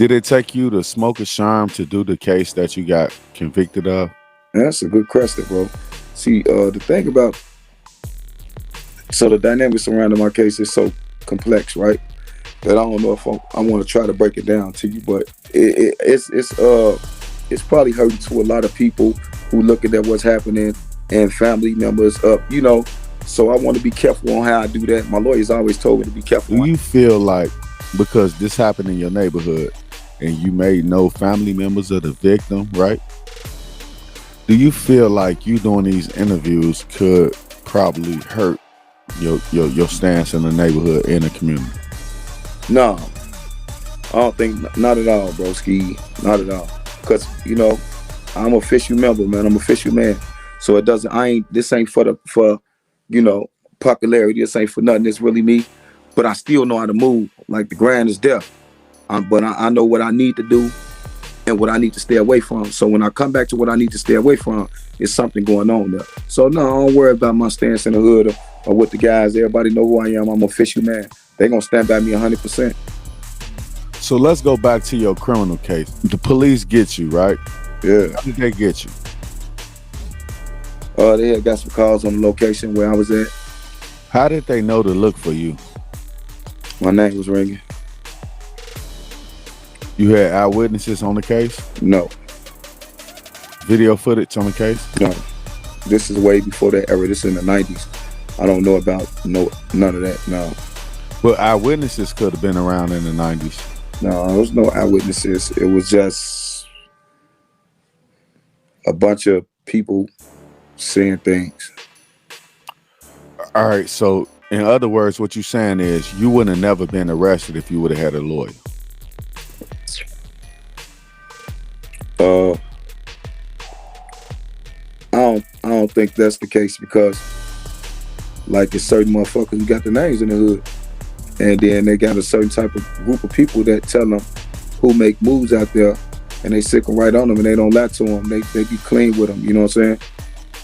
Did it take you to smoke a charm to do the case that you got convicted of? That's a good question, bro. See, the thing about the dynamics surrounding my case is so complex, right? That I don't know if I want to try to break it down to you, but it's probably hurting to a lot of people who looking at what's happening and family members up, you know. So I want to be careful on how I do that. My lawyers always told me to be Do careful. you feel like because this happened in your neighborhood and you made no family members of the victim, right? Do you feel like you doing these interviews could probably hurt your stance in the neighborhood and the community? No, I don't think not at all, bro. Ski, not at all. Cause I'm a official member, man. I'm a official man. So it doesn't. I ain't. This ain't for you know popularity. This ain't for nothing. It's really me. But I still know how to move. Like the grind is there. But I know what I need to do and what I need to stay away from. So when I come back to what I need to stay away from, it's something going on there. So no, I don't worry about my stance in the hood or with the guys. Everybody know who I am. I'm an official man. They gonna stand by me 100%. So let's go back to your criminal case. The police get you, right? Yeah. How did they get you? They had got some calls on the location where I was at. How did they know to look for you? My name was ringing. You had eyewitnesses on the case? No, Video footage on the case? no. This is way before that era. This is in the 90s. I don't know about none of that. No, But eyewitnesses could have been around in the 90s. no. There was no eyewitnesses. It was just a bunch of people saying things. All right, so in other words, what you're saying is you wouldn't have never been arrested if you would have had a lawyer. Uh, I don't think that's the case because like it's certain motherfuckers who got the names in the hood, and then they got a certain type of group of people that tell them who make moves out there, and they sick them right on them, and they don't lie to them. They be clean with them. You know what I'm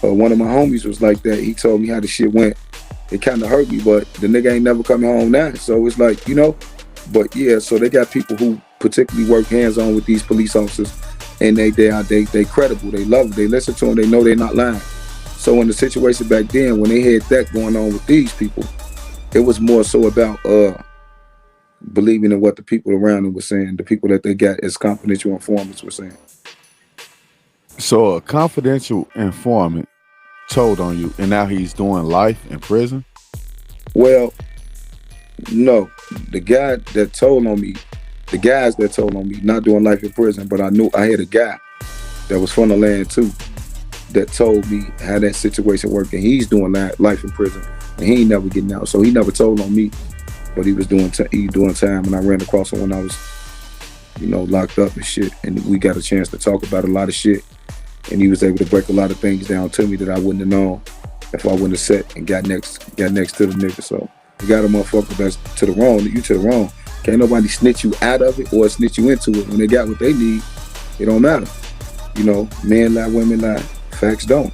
saying? One of my homies was like that. He told me how the shit went. It kind of hurt me, but the nigga ain't never coming home now. So it's like, but yeah. So they got people who particularly work hands on with these police officers, and they credible. They love it. They listen to them. They know they're not lying. So in the situation back then, when they had that going on with these people, it was more so about believing in what the people around them were saying, the people that they got as confidential informants were saying. So a confidential informant told on you, and now he's doing life in prison? Well, no, the guys that told on me, not doing life in prison, but I knew I had a guy that was from the land too that told me how that situation worked, and he's doing life in prison, and he ain't never getting out. So he never told on me, but he was doing time, and I ran across him when I was, locked up and shit, and we got a chance to talk about a lot of shit, and he was able to break a lot of things down to me that I wouldn't have known if I wouldn't have sat and got next to the nigga. So you got a motherfucker that's to the wrong, you to the wrong. Can't nobody snitch you out of it or snitch you into it. When they got what they need, it don't matter. Men lie, women lie, facts don't.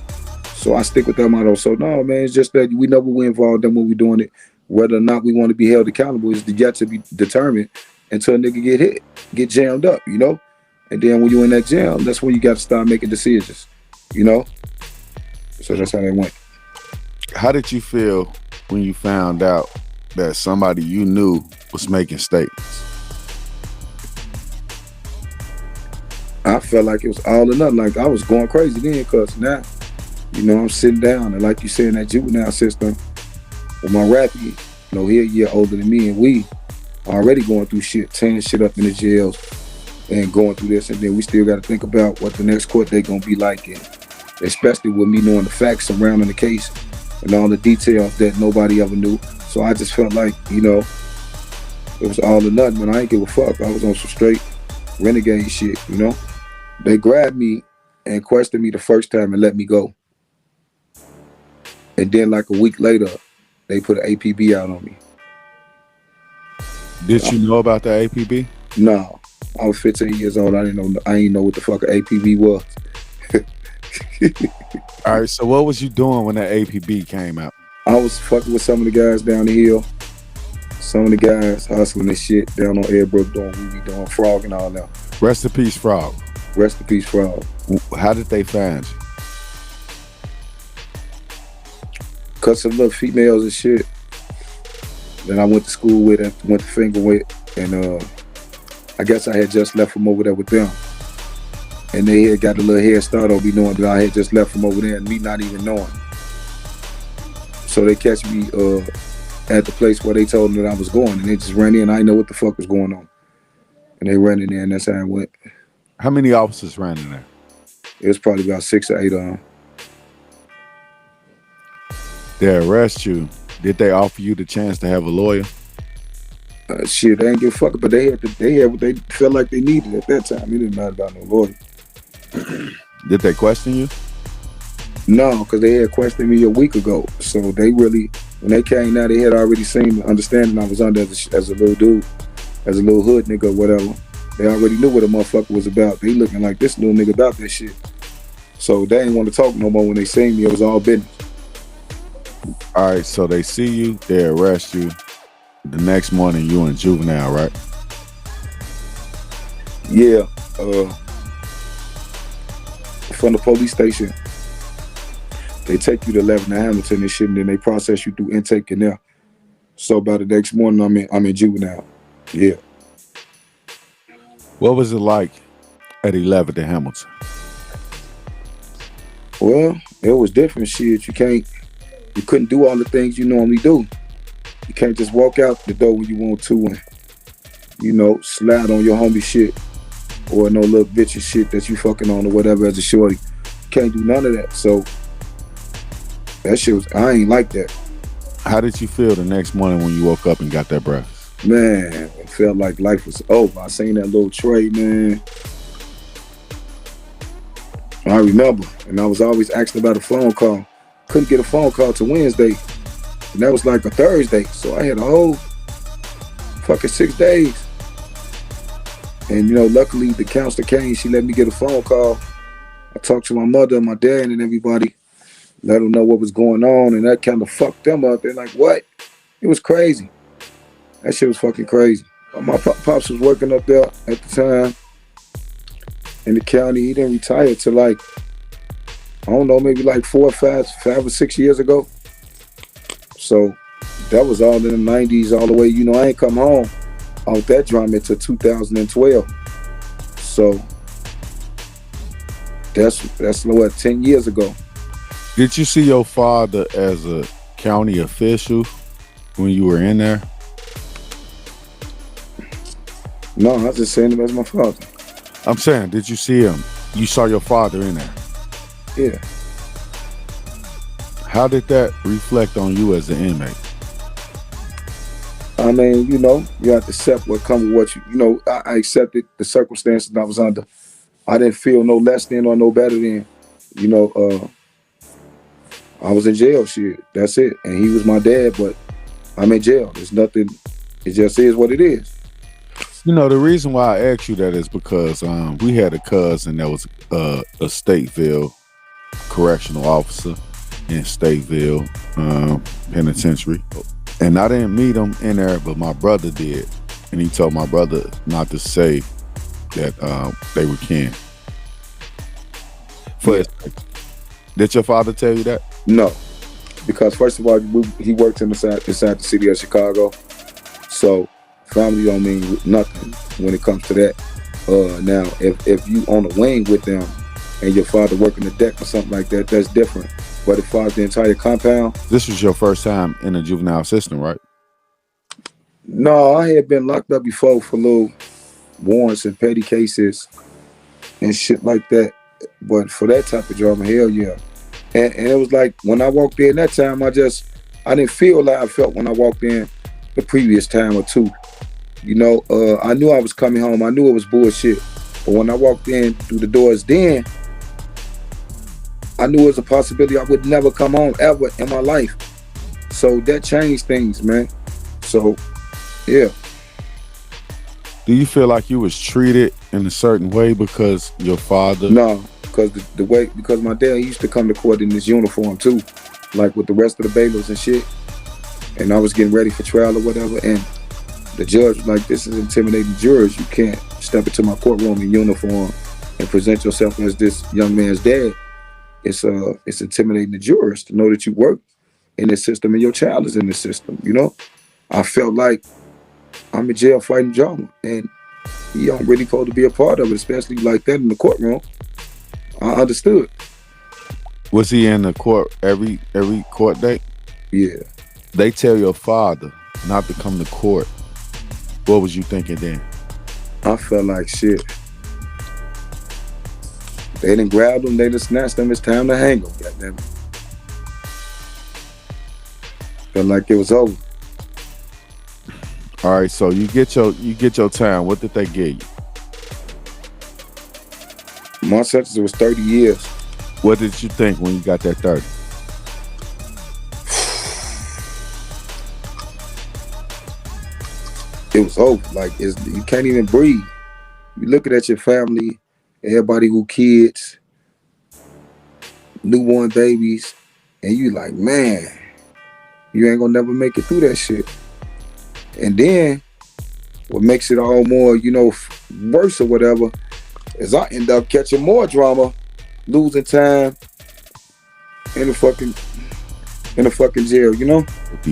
So I stick with that motto. So no, man, it's just that we know we're involved in when we're doing it. Whether or not we want to be held accountable is yet to be determined until a nigga get hit, get jammed up, And then when you're in that jam, that's when you got to start making decisions, So that's how that went. How did you feel when you found out that somebody you knew was making statements? I felt like it was all or nothing. Like I was going crazy then, because now, I'm sitting down, and like you said, in that juvenile system with my rappy, he a year older than me, and we already going through shit, tearing shit up in the jails and going through this, and then we still got to think about what the next court date gonna be like, and especially with me knowing the facts surrounding the case and all the details that nobody ever knew. So I just felt like, it was all or nothing, but I ain't give a fuck. I was on some straight renegade shit, They grabbed me and questioned me the first time and let me go. And then like a week later, they put an APB out on me. Did you know about the APB? No, I was 15 years old. I didn't know what the fuck an APB was. All right, so what was you doing when that APB came out? I was fucking with some of the guys down the hill, Some of the guys hustling and shit down on Airbrook doing we be doing frog and all that. Rest in peace, Frog. Rest in peace, frog. How did they find you? Cut some little females and shit that I went to school with and went to finger with, and I guess I had just left from over there with them. And they had got a little head start on me knowing that I had just left from over there and me not even knowing. So they catch me at the place where they told them that I was going, and they just ran in. I didn't know what the fuck was going on. And they ran in there, and that's how it went. How many officers ran in there? It was probably about 6 or 8 of them. They arrest you. Did they offer you the chance to have a lawyer? Shit, they ain't give a fuck, but they had what they felt like they needed at that time. It didn't matter about no lawyer. Did they question you? No, because they had questioned me a week ago. So they really, when they came now, they had already seen the understanding I was under as a little dude, as a little hood nigga or whatever. They already knew what a motherfucker was about. They looking like this little nigga about this shit. So they didn't want to talk no more when they seen me. It was all business. All right, so they see you, they arrest you. The next morning, you in juvenile, right? Yeah. From the police station, they take you to 11 to Hamilton and shit, and then they process you through intake in there. So by the next morning, I'm in juvenile. Yeah. What was it like at 11 to Hamilton? Well, it was different shit. You couldn't do all the things you normally do. You can't just walk out the door when you want to and, slide on your homie shit or no little bitch shit that you fucking on or whatever as a shorty. You can't do none of that. So that shit I ain't like that. How did you feel the next morning when you woke up and got that breakfast? Man, it felt like life was over. I seen that little tray, man. I remember, and I was always asking about a phone call. Couldn't get a phone call till Wednesday, and that was like a Thursday. So I had a whole fucking 6 days. And luckily the counselor came. She let me get a phone call. I talked to my mother, my dad, and everybody. Let them know what was going on, and that kind of fucked them up. They're like, "What?" It was crazy. That shit was fucking crazy. My pops was working up there at the time in the county. He didn't retire till like, I don't know, maybe like 5 or 6 years ago. So that was all in the 90s, all the way. I ain't come home off that drama until 2012. So that's what, 10 years ago. Did you see your father as a county official when you were in there? No, I was just saying him as my father. I'm saying, did you see him? You saw your father in there? Yeah. How did that reflect on you as an inmate? I mean, you have to accept what comes with what I accepted the circumstances I was under. I didn't feel no less than or no better than. I was in jail, shit. That's it. And he was my dad, but I'm in jail. There's nothing. It just is what it is. The reason why I asked you that is because we had a cousin that was a Stateville correctional officer in Stateville penitentiary. And I didn't meet him in there, but my brother did. And he told my brother not to say that they were kin. Did your father tell you that? No, because first of all, he worked inside the city of Chicago, so family don't mean nothing when it comes to that. Now, if you on a wing with them and your father working the deck or something like that, that's different. But as far as the entire compound, this was your first time in the juvenile system, right? No, I had been locked up before for little warrants and petty cases and shit like that. But for that type of drama, hell yeah. And it was like when I walked in that time, I didn't feel like I felt when I walked in the previous time or two. I knew I was coming home. I knew it was bullshit. But when I walked in through the doors then, I knew it was a possibility I would never come home ever in my life. So that changed things, man. So, yeah. Do you feel like you was treated in a certain way because your father? No. Because my dad used to come to court in his uniform too, like with the rest of the bailiffs and shit. and I was getting ready for trial or whatever, and the judge was like, "This is intimidating jurors. You can't step into my courtroom in uniform and present yourself as this young man's dad. It's intimidating the jurors to know that you work in this system and your child is in this system. You know, I felt like I'm in jail fighting drama, and you don't really supposed to be a part of it, especially like that in the courtroom. I understood. Was he in the court every court date? Yeah, They tell your father not to come to court. What was you thinking then? I felt like shit. They didn't grab them, they just snatched them. It's time to hang them. Goddamn. Felt like it was over. All right, so you get your time. What did they give you? My sentence was 30 years. What did you think when you got that 30? It was over. Like you can't even breathe. You looking at your family, everybody who kids, newborn babies, and you like, man, you ain't gonna never make it through that shit. And then what makes it all more, worse or whatever, is I end up catching more drama, losing time in the fucking jail,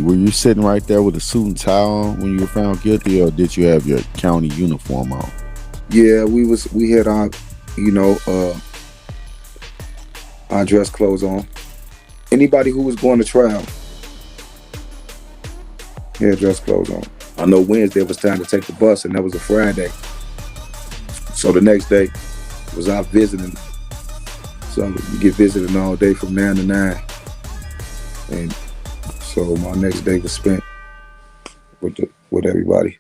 Were you sitting right there with a suit and tie on when you were found guilty, or did you have your county uniform on? Yeah, we had our dress clothes on. Anybody who was going to trial had dress clothes on. I know Wednesday was time to take the bus, and that was a Friday. So the next day was out visiting. So you get visiting all day from 9 to 9. And so my next day was spent with everybody.